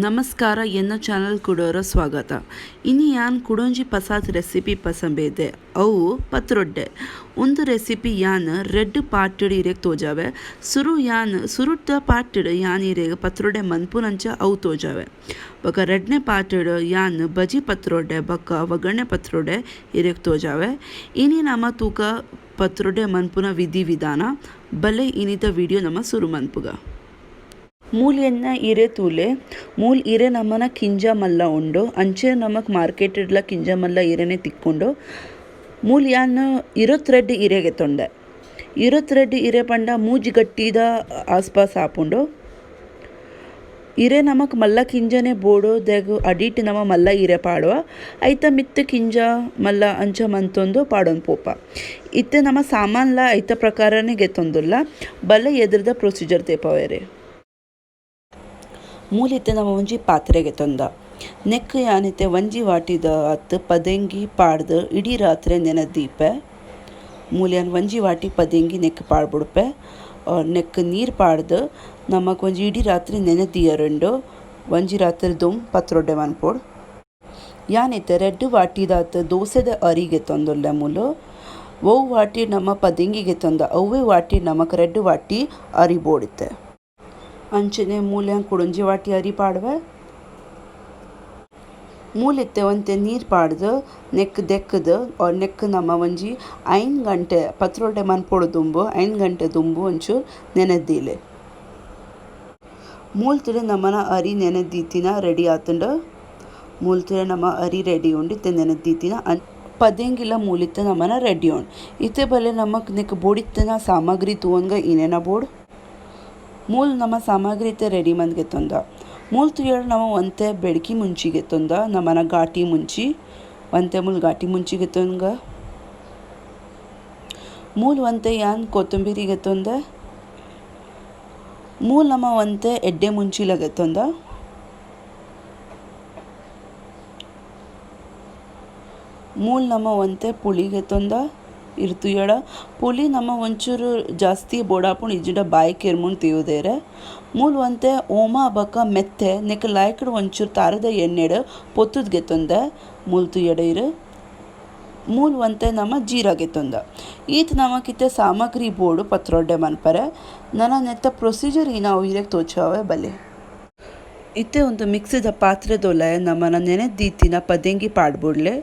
ನಮಸ್ಕಾರ ಎನ್ನ ಚಾನಲ್ ಕೊಡೋರ ಸ್ವಾಗತ. ಇನ್ನು ಯಾನ್ ಕುಡೊಂಜಿ ಪಸಾತ್ ರೆಸಿಪಿ ಪಸಂಬೇದೆ ಅವು ಪತ್ರೊಡ್ಡೆ. ಒಂದು ರೆಸಿಪಿ ಯಾನ್ ರೆಡ್ ಪಾಟಡ್ ಇರೆಗ್ ತೋಜಾವೆ. ಸುರುಟ್ಟ ಪಾಟಡ್ ಯಾನ್ ಇರೆಗ್ ಪತ್ರೊಡ್ಡೆ ಮನ್ಪುನಂಚ ಅವು ತೋಜಾವೆ. ಬೊಕ ರೆಡ್ನೆ ಪಾಟಡ್ ಯಾನ್ ಬಜಿ ಪತ್ರೊಡ್ಡೆ ಬೊಕ ಒಗ್ಗರಣೆ ಪತ್ರೊಡ್ಡೆ ಇರೆಗ್ ತೋಜಾವೆ. ಇನಿ ನಮ ತೂಕ ಪತ್ರೊಡ್ಡೆ ಮನ್ಪುನ ವಿಧಿ ವಿಧಾನ ಬಲೆ ಇನಿತ ವಿಡಿಯೋ ನಮ ಸುರು ಮನ್ಪುಗ. ಮೂಲ್ ಎನ್ನ ಇರೆ ತೂಲೆ ಮೂಲ್ ಇರೆ ನಮ್ಮನ ಕಿಂಜ ಮಲ್ಲ ಉಂಡು ಅಂಚೆ ನಮಕ್ ಮಾರ್ಕೆಟೆಡ್ಲ ಕಿಂಜ ಮಲ್ಲ ಇರೆನೆ ತಿಕ್ಕೊಂಡು ಮೂಲ್ ಯಾನ್ ಇರೊತ್ ಇರೆಗೆ ತೊಂಡೆ ಇರೊತ್ ಇರೆ ಪಂಡ ಮೂಜಿ ಗಟ್ಟಿದ ಆಸ್ಪಾಸ್ ಆಪುಂಡು ಇರೆ ನಮಕ್ ಮಲ್ಲ ಕಿಂಜನೆ ಬೋಡು ದೆಗು ಅಡಿಟ್ ನಮ ಮಲ್ಲ ಇರೆ ಪಾಡುವ ಐತ ಮಿತ್ತು ಕಿಂಜ ಮಲ್ಲ ಅಂಚ ಮಂತೊಂದು ಪಾಡೊಂದು ಪೋಪ ಇತ್ತೆ ನಮ ಸಾಮಾನ್ಲ ಐತ ಪ್ರಕಾರನೇ ಗೆತ್ತೊಂದುಲ್ಲ ಬಲ್ಲ ಎದುರ್ದ ಪ್ರೊಸೀಜರ್ ತೇಪವೇರೆ. ಮೂಲಿತ್ತೆ ನಮ್ಮ ಒಂಜಿ ಪಾತ್ರೆಗೆ ತೊಂದ ನೆಕ್ ಯಾನಿತ್ತೆ ಒಂಜಿ ವಾಟಿದ ಅತ್ತು ಪದಂಗಿ ಪಾಡ್ದು ಇಡೀ ರಾತ್ರಿ ನೆನೆದೀಪೆ ಮೂಲ್ಯಾನ್ ಒಂಜಿ ವಾಟಿ ಪದಂಗಿ ನೆಕ್ ಪಾಡ್ಬಿಡ್ಪೆ ನೆಕ್ ನೀರು ಪಾಡ್ದು ನಮಕ್ ಒಂಜಿ ಇಡೀ ರಾತ್ರಿ ನೆನೆದಿಯರುಂಡು ಒಂಜಿ ರಾತ್ರಿ ದುಮ್ ಪತ್ರೊಡ್ಡೆ ಮನ್ಪೋಡು ಯಾನಿತ್ತೆ ರೆಡ್ ವಾಟಿದಾತು ದೋಸೆದ ಅರಿಗೆ ತೊಂದುಲ್ಲೆ ಮೂಲು ಒವು ವಾಟಿ ನಮ್ಮ ಪದಂಗಿಗೆ ತೊಂದ ಅವೇ ವಾಟಿ ನಮಕ್ ರೆಡ್ ವಾಟಿ ಅರಿ ಬೋಡಿತ್ತೆ ಅಂಚನೆ ಮೂಲ್ಯಾನ್ ಕುಡೊಂಜಿ ವಾಟಿ ಅರಿ ಪಾಡ್ವೆ ಮೂಲಿತ್ತೆ ಒಂತೆ ನೀರು ಪಾಡ್ದು ನೆಕ್ ದೆಕ್ಕದು ನೆಕ್ ನಮ್ಮ ಒಂಜಿ 5 ಗಂಟೆ ಪತ್ರೊಡ್ಡೆ ಮನ್ಪೊಡು ದುಂಬು 5 ಗಂಟೆ ದುಂಬು ಒಂಚೂರು ನೆನೆದ್ದೀಲೆ ಮೂಲ್ತಿಡೆ ನಮ್ಮನ ಅರಿ ನೆನೆದೀತಿನ ರೆಡಿ ಆತುಂಡು ಮೂಲ್ತಿಡೆ ನಮ್ಮ ಅರಿ ರೆಡಿ ಉಂಡು ಇತ್ತೆ ನೆನೆದೀತಿನ ಪದಂಗಿಲ ಮೂಲಿತ್ತೆ ನಮ್ಮನ ರೆಡಿ ಉಂಡು ಇತ್ತೆ ಬಲೆ ನಮಕ್ ನೆಕ್ ಬೋಡಿತ್ತನ ಸಾಮಗ್ರಿ ತೂವನ್ಗ ಇನೇನ ಬೋಡು ಮೂಲ್ ನಮ್ಮ ಸಾಮಗ್ರಿ ಇತ್ತೆ ರೆಡಿ ಮಂದ್ಗೆ ತೊಂದ ಮೂಲ್ ತುಯೇಳು ನಾವು ಒಂತೆ ಬೆಡ್ಕಿ ಮುಂಚಿಗೆ ತೊಂದ ನಮ್ಮನ ಘಾಟಿ ಮುಂಚಿ ಒಂತೆ ಮೂಲ್ ಘಾಟಿ ಮುಂಚಿಗೆ ತೊಂಗ ಮೂಲ್ ಒಂತೆ ಯಾನ್ ಕೊತ್ತಂಬರಿಗೆ ತೊಂದೆ ಮೂಲ್ ನಮ್ಮ ಒಂತೆ ಎಡ್ಡೆ ಮುಂಚಿಲಗೆ ತೊಂದ ಮೂಲ್ ನಮ್ಮ ಒಂತೆ ಪುಳಿಗೆ ತೊಂದ ಇರ್ತು ಎಡ ಪುಲಿ ನಮ್ಮ ಒಂಚೂರು ಜಾಸ್ತಿ ಬೋಡಾಪುಂಡು ಇಜ್ಜಿಡ ಬಾಯಿ ಕೆರ್ಮುಂಡು ತೀವುದೇರೆ ಮೂಲ್ ಒಂತೆ ಓಮ ಬಕ ಮೆತ್ತೆ ನೆಕ್ ಲಾಯ್ಕಡ್ ಒಂಚೂರು ತಾರದ ಎಣ್ಣೆಡು ಪೊತ್ತುದ್ಗೆ ತೊಂದೆ ಮೂಲ್ ತುಯಡ ಇರು ಮೂಲ್ ಒಂತೆ ನಮ್ಮ ಜೀರಾಗೆ ತೊಂದ ಈತ್ ನಮಕಿತ್ತೆ ಸಾಮಗ್ರಿ ಬೋಡು ಪತ್ರೊಡ್ಡೆ ಮನ್ಪರೆ ನನ್ನ ನೆತ್ತ ಪ್ರೊಸೀಜರ್ ನಾವು ಇರೆಗ್ ತೋಚಾವೆ ಬಲೆ ಇತ್ತೆ ಒಂದು ಮಿಕ್ಸಿದ ಪಾತ್ರೆದೊಲೆ ನಮ್ಮನ ನೆನೆದೀತಿನ ಪದಂಗಿ ಪಾಡ್ಬಿಡ್ಲೆ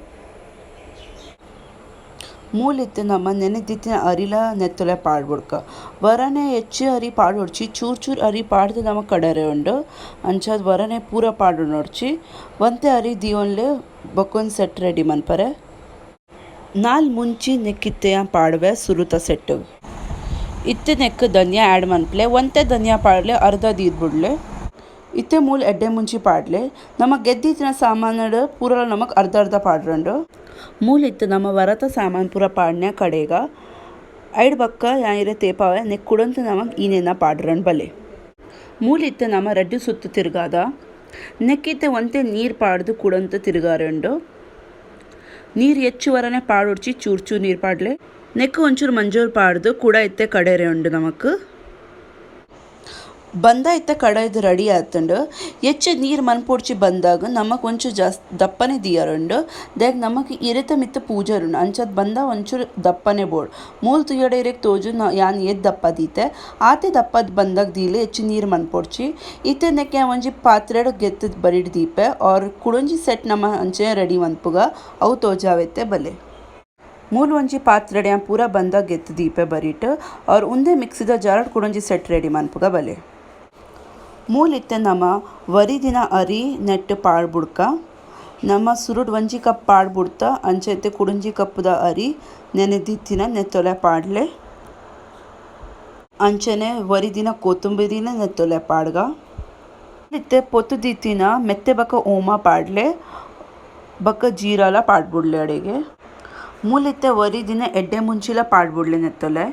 ಮೂಲಿತ್ತೆ ನಮ್ಮ ನೆನೆದಿತ್ತಿನ ಅರಿಲ ನೆತ್ತೊಲೆ ಪಾಡ್ಬಿಡ್ಕ ವರನೆ ಹೆಚ್ಚು ಅರಿ ಪಾಡೊಡ್ಚಿ ಚೂರು ಅರಿ ಪಾಡ್ದು ನಮ್ಮ ಕಡರೆ ಉಂಡು ಅಂಚಾದ ವರನೆ ಪೂರ ಪಾಡು ನೋಡ್ಚಿ ಒಂತೆ ಅರಿ ದಿಯೋನ್ಲೆ ಬೊಕ್ಕೊಂದು ಸೆಟ್ ರೆಡಿ ಮನ್ಪರೆ ನಾಲ್ ಮುಂಚಿ ನೆಕ್ಕಿತ್ತೆ ಪಾಡ್ವೆ ಸುರುತ ಸೆಟ್ಟು ಇತ್ತೆ ನೆಕ್ ಧನಿಯಾ ಆ್ಯಡ್ ಮನ್ಪ್ಲೆ ಒಂತೆ ಧನಿಯಾ ಪಾಡ್ಲೆ ಅರ್ಧ ದೀದ್ಬಿಡ್ಲೆ ಇತ್ತೆ ಮೂಲ್ ಎಡ್ಡೆ ಮುಂಚಿ ಪಾಡ್ಲೆ ನಮಕ್ ಗೆದ್ದಿತ್ತಿನ ಸಾಮಾನು ಪೂರ ನಮಕ್ ಅರ್ಧ ಪಾಡ್ರಂಡು ಮೂಲ್ ಇತ್ತು ನಮ್ಮ ವರತ ಸಾಮಾನು ಪೂರ ಪಾಡ್ನ್ಯ ಕಡೆಗ ಐಡ್ ಬಕ್ಕ ಯಾನಿರೆ ತೇಪಾವೆ ನೆಕ್ ಕುಡಂತ ನಮಕ್ ಈನೇನ ಪಾಡ್ರನ್ ಬಲೆ ಮೂಲ್ ಇತ್ತು ನಮ್ಮ ರೆಡ್ಡು ಸುತ್ತು ತಿರ್ಗಾದ ನೆಕ್ಕಿತ್ತೆ ಒಂತೆ ನೀರು ಪಾಡ್ದು ಕುಡಂತ ತಿರ್ಗಾರಂಡು ನೀರು ಹೆಚ್ಚುವರನೆ ಪಾಡೊಡ್ಚಿ ಚೂರು ನೀರು ಪಾಡ್ಲೆ ನೆಕ್ ಒಂಚೂರು ಮಂಜೂರು ಪಾಡ್ದು ಕೂಡ ಇತ್ತೆ ಕಡೆರೆ ಉಂಡು ನಮಕ್ ಬಂದ ಇತ್ತ ಕಡಾಯ್ದು ರೆಡಿ ಆತುಂಡು ಹೆಚ್ಚು ನೀರು ಮನ್ಪೊಡ್ಚಿ ಬಂದಾಗ ನಮಕ್ ಒಂಚೂರು ಜಾಸ್ತಿ ದಪ್ಪನೆ ದಿಯರುಂಡು ದೇಗ್ ನಮಕ್ ಇರೆತ ಮಿತ್ತ ಪೂಜರುಂಡು ಅಂಚದ್ ಬಂದ ಒಂಚೂರು ದಪ್ಪನೆ ಬೋಡು ಮೂಲ್ ತುಯಡ ಇರೆಗ್ ತೋಜು ಯಾನ್ ಏತ್ ದಪ್ಪ ದೀತೆ ಆತೆ ದಪ್ಪದ ಬಂದಾಗ ದೀಲೆ ಹೆಚ್ಚು ನೀರು ಮನ್ಪೊಡ್ಚಿ ಇತ್ತೆ ನೆಕ್ಕೆ ಒಂಜಿ ಪಾತ್ರೆಡ್ ಗೆತ್ತದ ಬರಿಡ್ ದೀಪೆ ಅವ್ರ ಕುಡೊಂಜಿ ಸೆಟ್ ನಮ್ಮ ಅಂಚೆ ರೆಡಿ ಮನ್ಪುಗ ಅವು ತೋಜಾವೆತ್ತೆ ಬಲೆ ಮೂಲ್ ಒಂಜಿ ಪಾತ್ರೆಡ್ ಯಾನ್ ಪೂರ ಬಂದಾಗ ಗೆತ್ತು ದೀಪೆ ಬರಿಟ್ ಅವ್ರ ಉಂದೆ ಮಿಕ್ಸಿದ ಜಾರಡ್ ಕುಡೊಂಜಿ ಸೆಟ್ ರೆಡಿ ಮನ್ಪುಗ ಬಲೆ ಮೂಲ್ ಇತ್ತೆ ನಮ್ಮ ವರಿದಿನ ಅರಿ ನೆಟ್ಟು ಪಾಡ್ಬುಡ್ಕ ನಮ್ಮ ಸುರುಡ್ ಒಂಜಿ ಕಪ್ ಪಾಡ್ಬುಡ್ತ ಅಂಚೆತ್ತೆ ಕುಡೊಂಜಿ ಕಪ್ಪುದ ಅರಿ ನೆನೆದಿತ್ತಿನ ನೆತ್ತೊಲೆ ಪಾಡ್ಲೆ ಅಂಚನೆ ವರಿದಿನ ಕೊತ್ತಂಬರಿನ ನೆತ್ತೊಲೆ ಪಾಡ್ಗ ಇತ್ತೆ ಪೊತ್ತುದಿತ್ತಿನ ಮೆತ್ತೆ ಬಕ ಓಮ ಪಾಡ್ಲೆ ಬಕ ಜೀರಾಲ ಪಾಡ್ಬುಡ್ಲೆ ಅಡೆಗೆ ಮೂಲಿತ್ತೆ ವರಿದಿನ ಎಡ್ಡೆ ಮುಂಚಿಲ ಪಾಡ್ಬುಡ್ಲೆ ನೆತ್ತೊಲೆ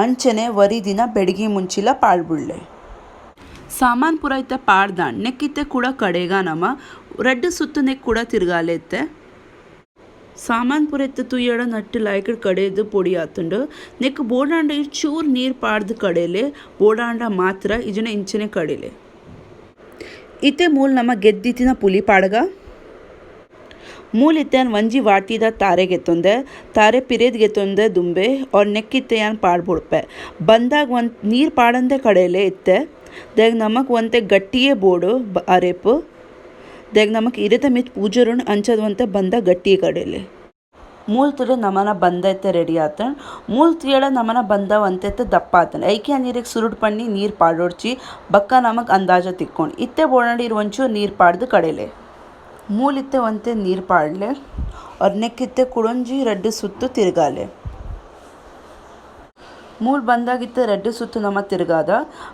ಅಂಚನೆ ವರಿದಿನ ಬೆಡಗಿ ಮುಂಚಿಲ ಪಾಡ್ಬುಡ್ಲೆ ಸಾಮಾನು ಪೂರ ಇತ್ತೆ ಪಾಡ್ದಾಂಡ್ ನೆಕ್ಕಿತ್ತೆ ಕೂಡ ಕಡೆಗ ನಮ್ಮ ರೆಡ್ ಸುತ್ತು ನೆಕ್ ಕೂಡ ತಿರ್ಗಾಲೆತ್ತೆ ಸಾಮಾನ್ ಪುರೆತ್ತು ತುಯ್ಯಡ ನಟ್ಟು ಲಾಯ್ಕಡ್ ಕಡೆದು ಪೊಡಿ ಆತುಂಡು ನೆಕ್ ಬೋಡಾಂಡ ಚೂರು ನೀರು ಪಾಡ್ದು ಕಡೆಯಲೆ ಬೋಡಾಂಡ ಮಾತ್ರ ಇಜನ ಇಂಚನೆ ಕಡೆಯಲೆ ಇತ್ತೆ ಮೂಲ ನಮ್ಮ ಗೆದ್ದಿತ್ತಿನ ಪುಲಿ ಪಾಡಗ ಮೂಲ ಇತ್ತೆ ಒಂಜಿ ವಾಟಿದ ತಾರೆ ಗೆತ್ತೊಂದೆ ತಾರೆ ಪಿರೇದ್ ಗೆತ್ತೊಂದೆ ದುಂಬೆ ಅವ್ರ ನೆಕ್ಕಿತ್ತೆ ಯಾನ್ ಪಾಡ್ಬಿಡ್ಪೆ ಬಂದಾಗ ಒಂದು ನೀರು ಪಾಡಂದೆ ಕಡೆಯಲೆ ಇತ್ತೆ ದೇಗ ನಮಕ್ ಒಂತೆ ಗಟ್ಟಿಯೇ ಬೋಡು ಅರೆಪು ದೇಗ ನಮಕ್ ಇರತೆ ಮಿತ್ ಪೂಜರುಣ್ ಅಂಚದ್ವಂತೆ ಬಂದ ಗಟ್ಟಿ ಕಡೆಯಲೆ ಮೂಲ್ ತುಡೆ ನಮನ ಬಂದ ಎತ್ತೆ ರೆಡಿ ಆತನ್ ಮೂಲ್ ತುಯಡ ನಮನ ಬಂದ ಒಂತೆತ್ತೆ ದಪ್ಪ ಆತನ್ ಐಕೆ ನೀರಿಗೆ ಸುರುಡ್ ಪಣ್ಣಿ ನೀರು ಪಾಡೋಡ್ಚಿ ಬಕ್ಕ ನಮಕ್ ಅಂದಾಜ ತಿಕ್ಕೊಂಡು ಇತ್ತೆ ಬೋಡಂಡಿ ಒಂಚೂರು ನೀರು ಪಾಡ್ದು ಕಡೆಯಲೆ ಮೂಲಿತ್ತೆ ಒಂತೆ ನೀರು ಪಾಡಲೆ ಅವ್ರ ನೆಕ್ಕಿತ್ತೆ ಕುಡೊಂಜಿ ರೆಡ್ಡು ಸುತ್ತು ತಿರುಗಾಲೆ ಮೂಲ್ ಬಂದಾಗಿತ್ತೆ ರೆಡ್ಡು ಸುತ್ತು ನಮ್ಮ ತಿರುಗಾದ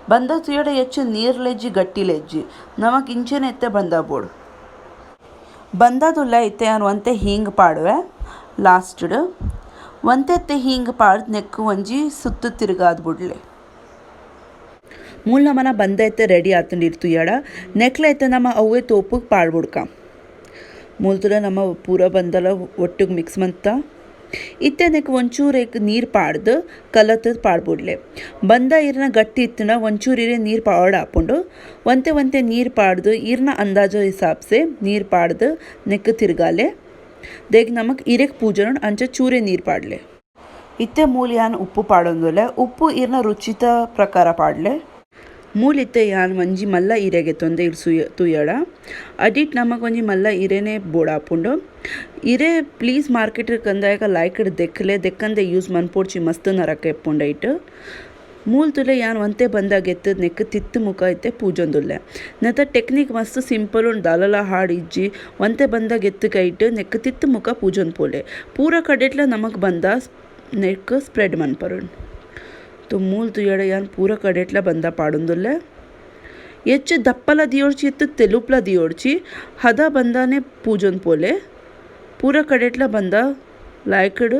ಬಂದ ತುಯಡ ಹೆಚ್ಚು ನೀರ್ಲೆಜ್ಜಿ ಗಟ್ಟಿಲೆಜ್ಜಿ ನಮಕ್ ಇಂಚೆನೆ ಎತ್ತೆ ಬಂದ ಬೋಡು ಬಂದದುಲ್ಲ ಇತ್ತೆ ನಾನು ಒಂತೆ ಹಿಂಗೆ ಪಾಡುವೆ ಲಾಸ್ಟ್ಡ್ ಒಂತೆತ್ತೆ ಹಿಂಗೆ ಪಾಡ್ದು ನೆಕ್ಕು ಒಂಜಿ ಸುತ್ತು ತಿರುಗಾದ ಬಿಡ್ಲೆ ಮೂಲ ನಮ್ಮನ ಬಂದ ಎತ್ತೆ ರೆಡಿ ಆತಂಡಿರ್ತು ಎಡ ನೆಕ್ಲ ಎತ್ತೆ ನಮ್ಮ ಅವೇ ತೋಪಿಗೆ ಪಾಡ್ಬಿಡ್ಕ ಮೂಲ್ತುಡ ನಮ್ಮ ಪೂರ ಬಂದಲ್ಲ ಒಟ್ಟಿಗೆ ಮಿಕ್ಸ್ ಮಂತ ಇತ್ತೆ ನೆಕ್ ಒಂಚೂರು ನೀರು ಪಾಡ್ದು ಕಲತ್ತದ ಪಾಡ್ಬಿಡ್ಲೆ ಬಂದ ಇರ್ನ ಗಟ್ಟಿ ಇತ್ತನ ಒಂಚೂರು ಇರೇ ನೀರು ಪಾಡ್ ಹಾಕೊಂಡು ಒಂತೆ ನೀರು ಪಾಡ್ದು ಇರ್ನ ಅಂದಾಜು ಹಿಸಾಬ್ಸೆ ನೀರು ಪಾಡ್ದು ನೆಕ್ ತಿರ್ಗಾಲೆ ದೇಗ ನಮಕ್ ಇರೆಕ್ ಪೂಜನ ಅಂಚ ಚೂರೇ ನೀರು ಪಾಡ್ಲೆ ಇತ್ತೆ ಮೂಲ ಯಾನ್ ಉಪ್ಪು ಪಾಡೊಂದುಲೆ ಉಪ್ಪು ಇರ್ನ ರುಚಿತ ಪ್ರಕಾರ ಪಾಡ್ಲೆ ಮೂಲಿತ್ತೆ ಯಾನ್ ಒಂಜಿ ಮಲ್ಲ ಇರೆಗೆ ತೊಂದೆ ತುಯ್ಯಡ ಅಡಿಟ್ ನಮಕ್ ಒಂಜಿ ಮಲ್ಲ ಇರೆನೆ ಬೋಡಾಪುಂಡು ಇರೆ ಪ್ಲೀಸ್ ಮಾರ್ಕೆಟ್ ಕಂದಾಯಕ ಲಾಯ್ಕಡ್ ದೆಕ್ಕಂದೆ ಯೂಸ್ ಮನ್ಪೋಡ್ಚಿ ಮಸ್ತ್ ನರಕ ಎಪ್ಪುಂಡ ಇಟ್ಟು ಮೂಲ್ ತುಲೆ ಯಾನ್ ಒಂತೆ ಬಂದಾಗ ಎತ್ತದ ನೆಕ್ ತಿತ್ತು ಮುಖ ಇತ್ತೆ ಪೂಜೊಂದುಲ್ಲೆ ನೆತ್ತ ಟೆಕ್ನಿಕ್ ಮಸ್ತ್ ಸಿಂಪಲ್ ಉಂಡು ದಾಲಲ ಹಾಡು ಇಜ್ಜಿ ಒಂತೆ ಬಂದಾಗ ಎತ್ತು ಕೈಟ್ ನೆಕ್ ತಿತ್ತು ಮುಖ ಪೂಜೊಂದು ಪೋಲೆ ಪೂರ ಕಡೆಟ್ಲ ನಮಕ್ ಬಂದ ನೆಕ್ ಸ್ಪ್ರೆಡ್ ಮನ್ಪರುಣ್ तो मूल तुयड़ यान पूरा कडेट्ला बंदा पाडुंदुल्ले ಹೆಚ್ಚು ದಪ್ಪಲ ದಿಯೋಡ್ಚಿ ಇತ್ತು ತೆಲುಪ್ಲ ದಿಯೋಡ್ಚಿ ಹದ ಬಂದಾನೆ ಪೂಜನ್ ಪೋಲೆ ಪೂರ ಕಡೆಟ್ಲ ಬಂದ ಲಾಯ್ಕಡ್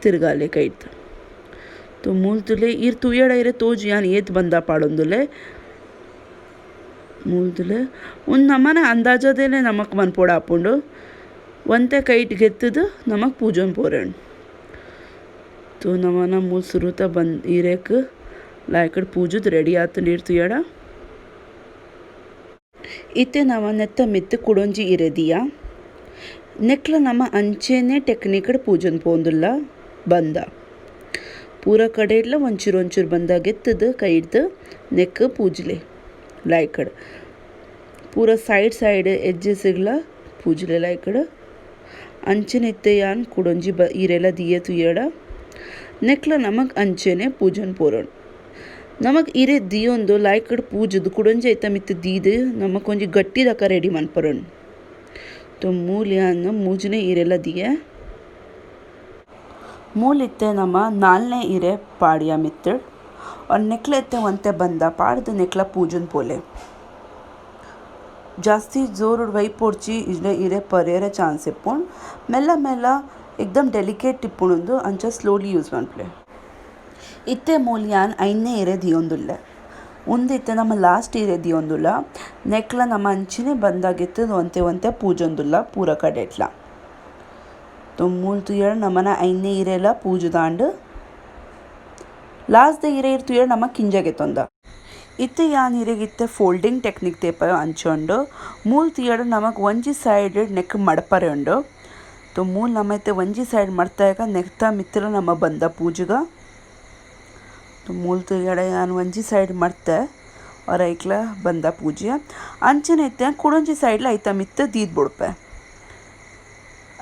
ತಿರ್ಗಾಲೆ ಕೈಟ್ तो मूल तुले इर तुयड़ इरे तोज यान ಏತ್ ಬಂದ ಪಾಡೊಂದುಲೆ ಮೂಲ್ ತುಲೆ ಒಂದು ನಮನ ಅಂದಾಜದೇನೆ ನಮಕ್ ಮನ್ಪೋಡ ಹಾಪುಂಡು ಒಂತೆ ಕೈಟ್ ಗೆತ್ತದು ನಮಕ್ ಪೂಜನ್ ಪೋರಣ್ तो नमना मूल सुरुता बंद इरेक लायकड पूजुद रेडी आतंडीर तुयಡ इते नम नेत्त मित्त कुडೊಂಜಿ इरेदिया नेक्ल नम अंचेने टेक्निकड पूजन पोंदुल्ला बंद पूरा कडेड्ल ಒಂಚೂರು बंद ಗೆತ್ತದು ಕೈಡ್ದು ನೆಕ್ पूजले लायकड पूरा साइड एड्जेसगला पूजले लायकड अंचेने इत्ते यान कुडೊಂಜಿ इरेला दिये तुयಡ ನೆಕ್ಲ ನಮಕ್ ಅಂಚೆನೆ ಪೂಜನ್ ಪೋರಣ ನಮಕ್ ಇರೆ ದಿಯೊಂದು ಲಾಯ್ಕಡ್ ಪೂಜದು ಕುಡೊಂಜಿ ಐತ ಮಿತ್ತು ದೀದು ನಮಕ್ ಒಂಜಿ ಗಟ್ಟಿದಕ ರೆಡಿ ಮನ್ಪರಣ तो मूल यान ಮೂಜನೆ ಇರೆಲ ದಿಯೆ ಮೂಲ್ ಇತ್ತೆ ನಮ್ಮ ನಾಲ್ನೇ ಇರೆ ಪಾಡ್ಯ ಮಿತ್ತಡ್ और ನೆಕ್ಲ ಇತ್ತೆ ಒಂತೆ ಬಂದ ಪಾಡ್ದು ನೆಕ್ಲ ಪೂಜನ್ ಪೋಲೆ ಜಾಸ್ತಿ ಜೋರು ವೈಪೋಡ್ಚಿ ಇರೆ ಪರ್ಯರೆ ಚಾನ್ಸ್ ಇಪ್ಪುಂಡು ಮೆಲ್ಲ एकदम डेलिकेट टिप्पुणुंदु अंच स्लोली यूस मन्प्ले इत्ते मूल यान ऐन्ने इरे दियोंदुल्ले उंदित्ते नम लास्ट इरे दियोंदुल्ला नेक्ल नम अंचिने बंदागित्तु ಒಂತೆ पूजोंदुल्ला पूर कडेट्ल तो मूल तुयड़ नमन ऐन्ने इरेला पूजुदांड लास्ट द इरे तुयड़ नम किंजಗೆತ್ತೊಂದ इत्ते यान इरेगित्ते फोल्डिंग टेक्निक तेप अंचोंडु मूल तुयड़ नमक ಒಂಜಿ ಸೈಡ್ ನೆಕ್ ಮಡಪರೆ ಉಂಡು तो मूल नमैते ಒಂಜಿ ಸೈಡ್ ಮಡ್ತಾಗ ನೆಕ್ತಾ ಮಿತ್ರ ನಮ್ಮ ಬಂದ ಪೂಜೆಗ तो मूल ತುಯಡ ಯಾನ್ ಒಂಜಿ ಸೈಡ್ ಮಡ್ತೆ और ಐಕ್ಲ ಬಂದ ಪೂಜೆ ಅಂಚನೆ ಇತ್ತೆ ಕುಡೊಂಜಿ ಸೈಡ್ಲ ಐತ ಮಿತ್ತ ದೀದ್ ಬುಡ್ಪೆ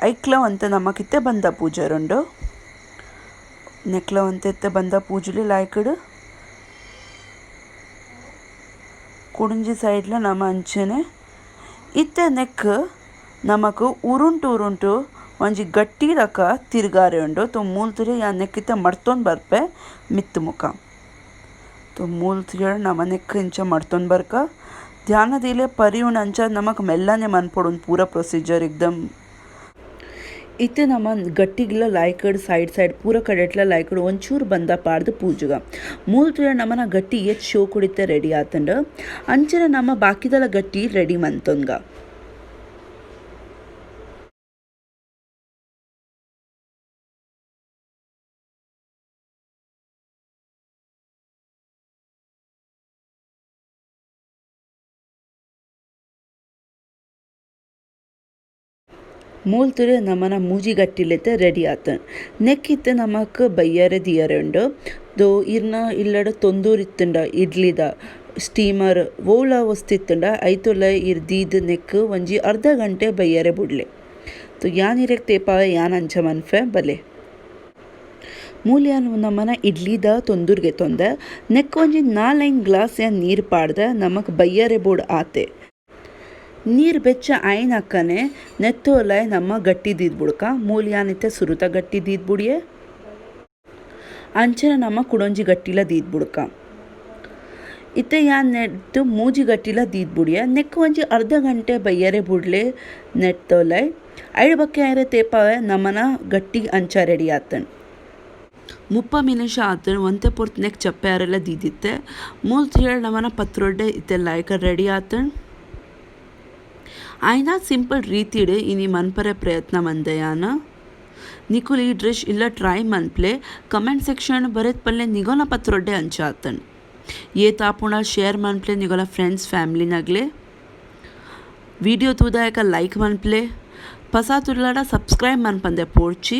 ಐಕ್ಲ ಒಂತೆ ನಮಕಿತ್ತೆ ಬಂದ ಪೂಜೆ ರುಂಡು ನೆಕ್ಲ ಒಂತೆ ಬಂದ ಪೂಜೆಲಿ ಲಾಯ್ಕಡ್ ಕುಡೊಂಜಿ ಸೈಡ್ಲ ನಮ್ಮ ಅಂಚನೆ ಇತ್ತೆ ನೆಕ್ ನಮಕ್ ಉರುಂಟು ಒಂಜಿ ಗಟ್ಟಿ ರಕ ತಿರ್ಗಾರೆ ಉಂಡು तो मूल तुरे या नेक्कित मड्तोंद ಬರ್ಪೆ ಮಿತ್ತು ಮುಖ तो मूल तुरे नम नेक इंच मड्तोंद ಬರ್ಕ ध्यान दिले परि उन अंच नमक मेल्लाने मन्पडुन पूरा प्रोसीजर एकदम इत्ते नम गट्टिगिला लायकड साइड पूरा कडेट्ला लायकड ಒಂಚೂರು ಬಂದ ಪಾಡ್ದು ಪೂಜೆಗ ಮೂಲ್ ತುರೆ ನಮನ ಗಟ್ಟಿ ಎಚ್ ಶೋ ಕುಡಿತೆ ರೆಡಿ ಆತಂಡ ಅಂಚನೆ ನಮ್ಮ ಬಾಕಿದಲ ಗಟ್ಟಿ ರೆಡಿ ಮಂತೊಂಗ ಮೂಲ್ತುರೆ ನಮ್ಮನ ಮೂಜಿ ಗಟ್ಟಿಲೆತ್ತೆ ರೆಡಿ ಆತನ್ ನೆಕ್ಕಿತ್ತೆ ನಮಕ್ ಬಯ್ಯರೆ ದಿಯರೆಂಡು ದೋ ಇರ್ನ ಇಲ್ಲಡ ತೊಂದೂರಿತ್ತಂಡ ಇಡ್ಲಿದ ಸ್ಟೀಮರ್ ಓಲ ಒಸ್ತಿತ್ತಂಡ ಐತೊಲ ಇರ್ದೀದ್ ನೆಕ್ ಒಂಜಿ ಅರ್ಧ ಗಂಟೆ ಬಯ್ಯರೆ ಬುಡ್ಲೆ ತೊ ಯಾನ್ ಇರೆಗ್ ತೇಪಾವೆ ಯಾನ್ ಅಂಚ ಮನ್ಫೆ ಬಲೆ ಮೂಲ್ಯಾನ್ ನಮ್ಮನ ಇಡ್ಲಿದ ತೊಂದೂರ್ಗೆ ತೊಂದೆ ನೆಕ್ ಒಂಜಿ 4 ಗ್ಲಾಸ್ ಯಾನ್ ನೀರು ಪಾಡ್ದೆ ನಮಕ್ ಬಯ್ಯರೆ ಬುಡ್ ಆತೆ ನೀರು ಬೆಚ್ಚ ಆಯ್ನ ಹಾಕನೆ ನೆತ್ತೋಲಾಯ್ ನಮ್ಮ ಗಟ್ಟಿ ದೀದ್ ಬುಡ್ಕ ಮೂಲ್ಯಾನಿತ್ತೆ ಸುರುತ ಗಟ್ಟಿ ದೀದ್ ಬುಡಿಯೆ ಅಂಚನೆ ನಮ್ಮ ಕುಡೊಂಜಿ ಗಟ್ಟಿಲ ದೀದ್ ಬುಡ್ಕ ಇತ್ತೆ ಯಾನ್ ನೆಟ್ಟು ಮೂಜಿ ಗಟ್ಟಿಲ ದೀದ್ ಬುಡಿಯೆ ನೆಕ್ ಒಂಜಿ ಅರ್ಧ ಗಂಟೆ ಬಯ್ಯರೆ ಬುಡ್ಲೆ ನೆತ್ತೋಲಾಯ್ ಐಡ್ ಬಕ್ಕೆ ಆಯ್ರೆ ತೇಪಾವೆ ನಮ್ಮನ ಗಟ್ಟಿ ಅಂಚ ರೆಡಿ ಆತನ್ 30 ನಿಮಿಷ ಆತನ್ ಒಂತೆ ಪೊರ್ತ್ ನೆಕ್ ಚಪ್ಪೆ ಆರೆಲ್ಲ ದೀದಿತ್ತೆ ಮೂಲ್ತ್ ಹೇಳಿ ನಮ್ಮನ ಪತ್ರೊಡ್ಡೆ ಇತ್ತೆ ಲಾಯ್ಕ ರೆಡಿ ಆತನ್ ಆಯ್ನ ಸಿಂಪಲ್ ರೀತಿಡ್ ಇನಿ ಮನ್ಪರೆ ಪ್ರಯತ್ನ ಮಂದೆಯಾನ ನಿಕುಲ್ ಈ ಡಿಶ್ ಇಲ್ಲ ಟ್ರೈ ಮನ್ಪ್ಲೆ ಕಮೆಂಟ್ ಸೆಕ್ಷನ್ ಬರೆತ್ ಪಲ್ಲೆ ನಿಗೋಲ ಪತ್ರೊಡ್ಡೆ ಅಂಚಾತನ್ ये तापुणा शेयर मन्प्ले निगोला फ्रेंड्स फैमिली नगले वीडियो तूदायक लाइक मन्प्ले पसा तुलाडा सब्सक्राइब मन्पंदे पोर्ची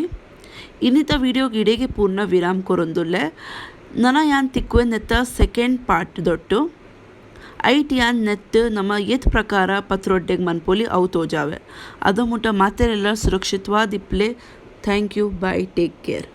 ಇನ್ನಿತ ವಿಡಿಯೋಗೆ ಇಡೆಗೆ ಪೂರ್ಣ ವಿರಾಮ್ ಕೊರೊಂದುಲ್ಲೆ ನನ ಯಾನ್ ತಿಕ್ಕುವೆ ನೆತ್ತ ಸೆಕೆಂಡ್ ಪಾರ್ಟ್ ದೊಟ್ಟು ಐಟ್ ಯಾನ್ ನೆತ್ ನಮ್ಮ ಎತ್ ಪ್ರಕಾರ ಪತ್ರೊಡ್ಡೆಗೆ ಮನ್ಪೊಲಿ ಅವು ತೋಜಾವೆ ಅದು ಮುಟ ಮಾತೆರೆಲ್ಲ ಸುರಕ್ಷಿತವಾದ ಇಪ್ಲೆ thank you bye take care